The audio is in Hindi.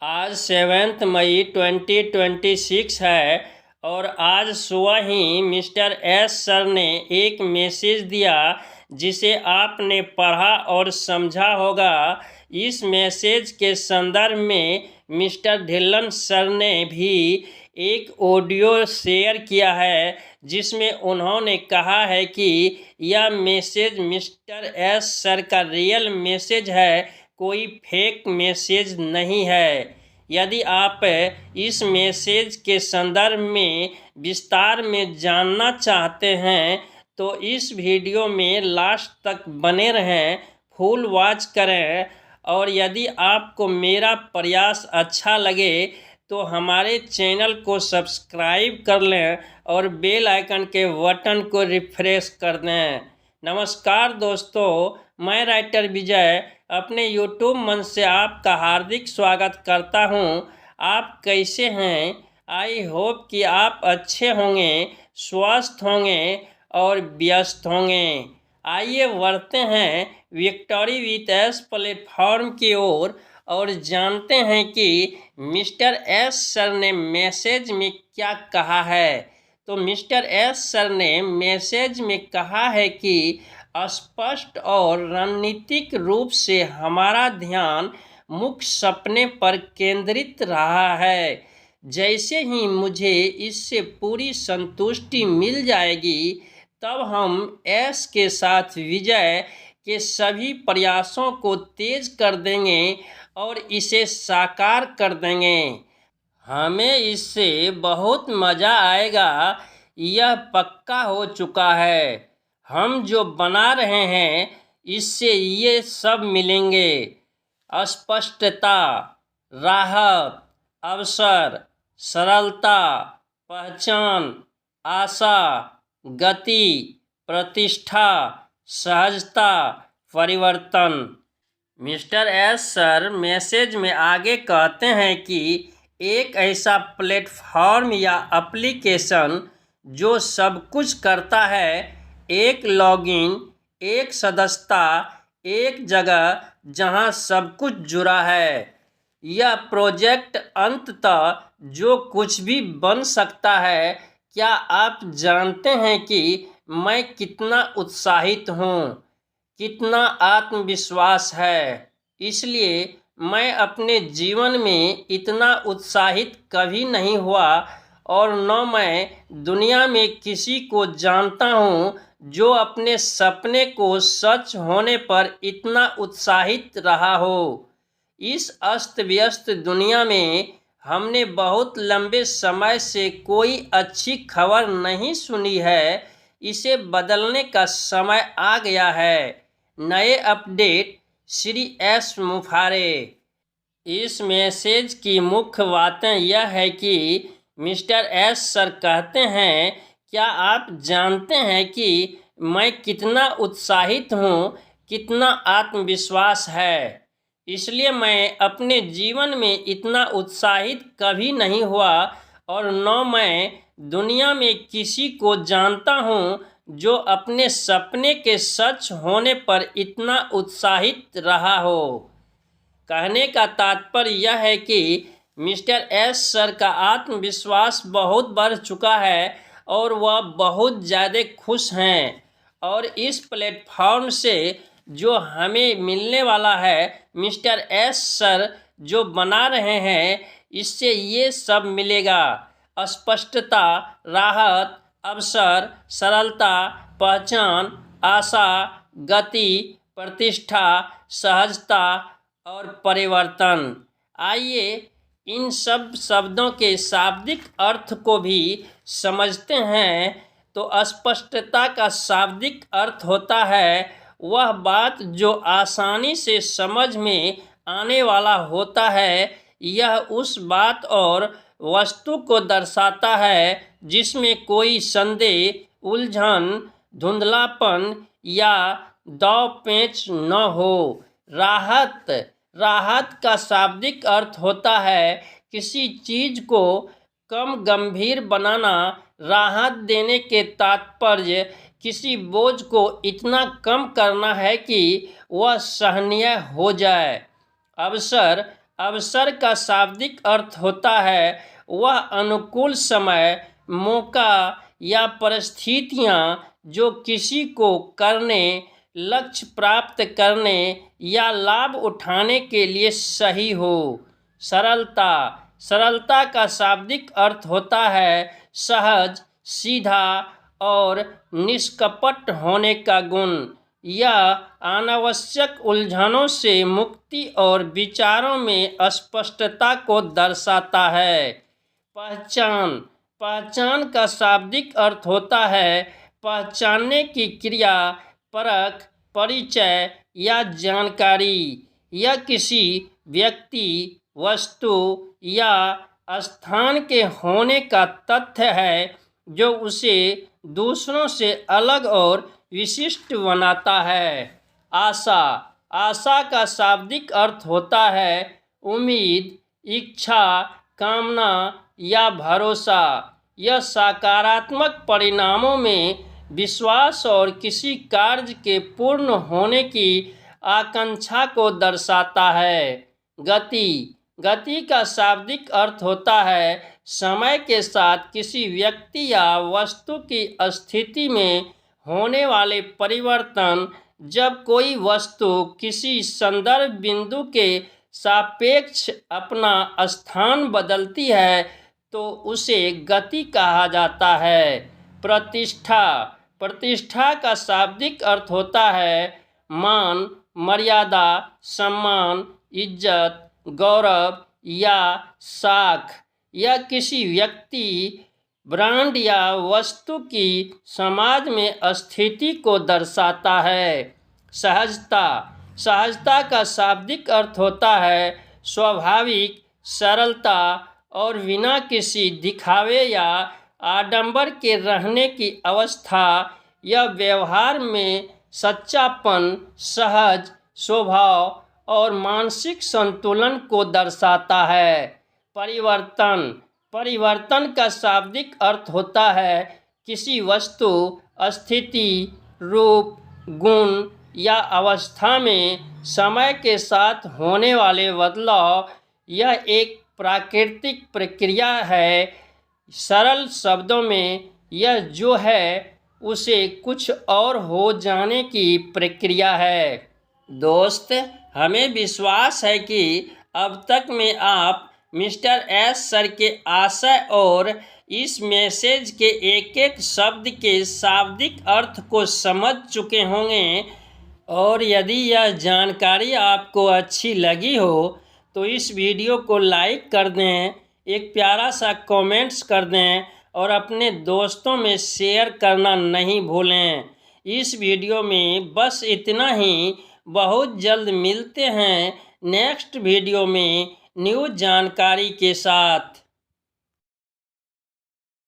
आज 7 मई 2026 है और आज सुबह ही मिस्टर एस सर ने एक मैसेज दिया जिसे आपने पढ़ा और समझा होगा। इस मैसेज के संदर्भ में मिस्टर ढिल्लन सर ने भी एक ऑडियो शेयर किया है जिसमें उन्होंने कहा है कि यह मैसेज मिस्टर एस सर का रियल मैसेज है, कोई फेक मैसेज नहीं है। यदि आप इस मैसेज के संदर्भ में विस्तार में जानना चाहते हैं तो इस वीडियो में लास्ट तक बने रहें, फुल वॉच करें। और यदि आपको मेरा प्रयास अच्छा लगे तो हमारे चैनल को सब्सक्राइब कर लें और बेल आइकन के बटन को रिफ्रेश कर दें। नमस्कार दोस्तों, मैं राइटर विजय अपने यूट्यूब मंच से आपका हार्दिक स्वागत करता हूं। आप कैसे हैं? आई होप कि आप अच्छे होंगे, स्वस्थ होंगे और व्यस्त होंगे। आइए बढ़ते हैं विक्टोरी विथ एस प्लेटफॉर्म की ओर और जानते हैं कि मिस्टर एस सर ने मैसेज में क्या कहा है। तो मिस्टर एस सर ने मैसेज में कहा है कि स्पष्ट और रणनीतिक रूप से हमारा ध्यान मुख्य सपने पर केंद्रित रहा है। जैसे ही मुझे इससे पूरी संतुष्टि मिल जाएगी तब हम एस के साथ विजय के सभी प्रयासों को तेज कर देंगे और इसे साकार कर देंगे। हमें इससे बहुत मज़ा आएगा, यह पक्का हो चुका है। हम जो बना रहे हैं इससे ये सब मिलेंगे: स्पष्टता, राहत, अवसर, सरलता, पहचान, आशा, गति, प्रतिष्ठा, सहजता, परिवर्तन। मिस्टर एस सर मैसेज में आगे कहते हैं कि एक ऐसा प्लेटफॉर्म या एप्लीकेशन जो सब कुछ करता है, एक लॉगिन, एक सदस्यता, एक जगह जहां सब कुछ जुड़ा है। यह प्रोजेक्ट अंततः जो कुछ भी बन सकता है। क्या आप जानते हैं कि मैं कितना उत्साहित हूँ, कितना आत्मविश्वास है? इसलिए मैं अपने जीवन में इतना उत्साहित कभी नहीं हुआ और न मैं दुनिया में किसी को जानता हूँ जो अपने सपने को सच होने पर इतना उत्साहित रहा हो। इस अस्त व्यस्त दुनिया में हमने बहुत लंबे समय से कोई अच्छी खबर नहीं सुनी है। इसे बदलने का समय आ गया है। नए अपडेट श्री एस मुफारे। इस मैसेज की मुख्य बातें यह है कि मिस्टर एस सर कहते हैं, क्या आप जानते हैं कि मैं कितना उत्साहित हूँ, कितना आत्मविश्वास है? इसलिए मैं अपने जीवन में इतना उत्साहित कभी नहीं हुआ और न मैं दुनिया में किसी को जानता हूँ जो अपने सपने के सच होने पर इतना उत्साहित रहा हो। कहने का तात्पर्य यह है कि मिस्टर एस सर का आत्मविश्वास बहुत बढ़ चुका है और वह बहुत ज़्यादा खुश हैं। और इस प्लेटफॉर्म से जो हमें मिलने वाला है, मिस्टर एस सर जो बना रहे हैं, इससे ये सब मिलेगा: स्पष्टता, राहत, अवसर, सरलता, पहचान, आशा, गति, प्रतिष्ठा, सहजता और परिवर्तन। आइए इन सब शब्दों के शाब्दिक अर्थ को भी समझते हैं। तो स्पष्टता का शाब्दिक अर्थ होता है वह बात जो आसानी से समझ में आने वाला होता है। यह उस बात और वस्तु को दर्शाता है जिसमें कोई संदेह, उलझन, धुंधलापन या दांव पेच न हो। राहत का शाब्दिक अर्थ होता है किसी चीज को कम गंभीर बनाना। राहत देने के तात्पर्य किसी बोझ को इतना कम करना है कि वह सहनीय हो जाए। अवसर अवसर का शाब्दिक अर्थ होता है वह अनुकूल समय, मौका या परिस्थितियां जो किसी को करने, लक्ष्य प्राप्त करने या लाभ उठाने के लिए सही हो। सरलता, सरलता का शाब्दिक अर्थ होता है सहज, सीधा और निष्कपट होने का गुण। यह अनावश्यक उलझनों से मुक्ति और विचारों में स्पष्टता को दर्शाता है। पहचान, पहचान का शाब्दिक अर्थ होता है पहचानने की क्रिया, परख, परिचय या जानकारी। यह किसी व्यक्ति, वस्तु या स्थान के होने का तथ्य है जो उसे दूसरों से अलग और विशिष्ट बनाता है। आशा, आशा का शाब्दिक अर्थ होता है उम्मीद, इच्छा, कामना या भरोसा। यह सकारात्मक परिणामों में विश्वास और किसी कार्य के पूर्ण होने की आकांक्षा को दर्शाता है। गति, गति का शाब्दिक अर्थ होता है समय के साथ किसी व्यक्ति या वस्तु की स्थिति में होने वाले परिवर्तन। जब कोई वस्तु किसी संदर्भ बिंदु के सापेक्ष अपना स्थान बदलती है तो उसे गति कहा जाता है। प्रतिष्ठा, प्रतिष्ठा का शाब्दिक अर्थ होता है मान, मर्यादा, सम्मान, इज्जत, गौरव या साख। यह किसी व्यक्ति, ब्रांड या वस्तु की समाज में स्थिति को दर्शाता है। सहजता, सहजता का शाब्दिक अर्थ होता है स्वाभाविक, सरलता और बिना किसी दिखावे या आडंबर के रहने की अवस्था। यह व्यवहार में सच्चापन, सहज स्वभाव और मानसिक संतुलन को दर्शाता है। परिवर्तन, परिवर्तन का शाब्दिक अर्थ होता है किसी वस्तु, स्थिति, रूप, गुण या अवस्था में समय के साथ होने वाले बदलाव। यह एक प्राकृतिक प्रक्रिया है। सरल शब्दों में यह जो है उसे कुछ और हो जाने की प्रक्रिया है। दोस्त, हमें विश्वास है कि अब तक में आप मिस्टर एस सर के आशय और इस मैसेज के एक एक शब्द के शाब्दिक अर्थ को समझ चुके होंगे। और यदि यह जानकारी आपको अच्छी लगी हो तो इस वीडियो को लाइक कर दें, एक प्यारा सा कमेंट्स कर दें और अपने दोस्तों में शेयर करना नहीं भूलें। इस वीडियो में बस इतना ही। बहुत जल्द मिलते हैं नेक्स्ट वीडियो में न्यू जानकारी के साथ।